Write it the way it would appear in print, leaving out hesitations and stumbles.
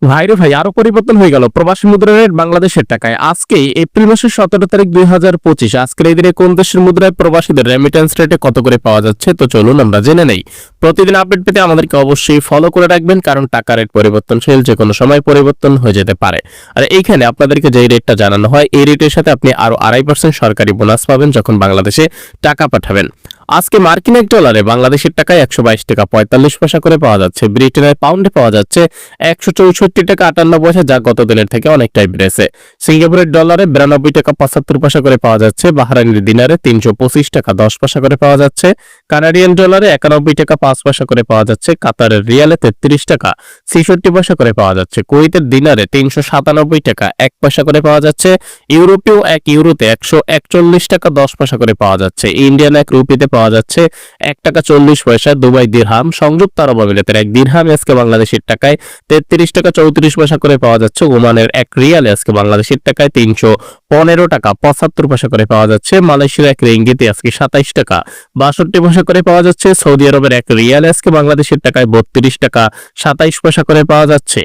ভাইরে ভাই, আরো পরিবর্তন হয়ে গেল প্রবাসী মুদ্রা রেট বাংলাদেশের টাকায়। আজকে এপ্রিল মাসের 17 তারিখ 2025, আজকের এই দিনে কোন দেশের মুদ্রায় প্রবাসীদের রেমিটেন্স রেটে কত করে পাওয়া যাচ্ছে, তো চলুন আমরা জেনে নেই। প্রতিদিন আপডেট পেতে আমাদেরকে অবশ্যই ফলো করে রাখবেন, কারণ টাকা রেট পরিবর্তনশীল, যে কোনো সময় পরিবর্তন হয়ে যেতে পারে। আর এইখানে আপনাদেরকে যে রেটটা জানানো হয়, এই রেটের সাথে আপনি আরো 2.5% সরকারি বোনাস পাবেন যখন বাংলাদেশে টাকা পাঠাবেন। আজকে মার্কিন এক ডলারে বাংলাদেশের টাকায় 122 টাকা 45 পয়সা করে পাওয়া যাচ্ছে। ব্রিটেনের পাউন্ডে পাওয়া যাচ্ছে 164 টাকা 58 পয়সা, যা গত দিনের থেকে অনেকটাই বেড়েছে। সিঙ্গাপুরের ডলারে 92 টাকা 75 পয়সা করে পাওয়া যাচ্ছে। বাহরাইনের দিনারে 325 টাকা 10 পয়সা করে পাওয়া যাচ্ছে। কানাডিয়ান ডলারে 91 টাকা 5 পয়সা করে পাওয়া যাচ্ছে। কাতারের রিয়ালে 33 টাকা 66 পয়সা করে পাওয়া যাচ্ছে। কুয়েতের দিনারে 397 টাকা 1 পয়সা করে পাওয়া যাচ্ছে। ইউরোপীয় 1 ইউরোতে 141 টাকা 10 পয়সা করে পাওয়া যাচ্ছে। ইন্ডিয়ান 1 রুপিতে পাওয়া যাচ্ছে 1 টাকা 40 পয়সা। দুবাই দিরহাম, সংযুক্ত আরব আমিরাতের 1 দিরহাম আজকে বাংলাদেশের টাকায় 33 টাকা 34 পয়সা করে পাওয়া যাচ্ছে। ওমানের 1 রিয়াল আজকে বাংলাদেশের টাকায় 315 টাকা 75 পয়সা করে পাওয়া যাচ্ছে। মালয়েশিয়ার 1 রিঙ্গিতে আজকে 27 টাকা 62 পয়সা করে পাওয়া যাচ্ছে। সৌদি আরবের 1 রিয়াল আজকে বাংলাদেশের টাকায় 32 টাকা 27 পয়সা করে পাওয়া যাচ্ছে।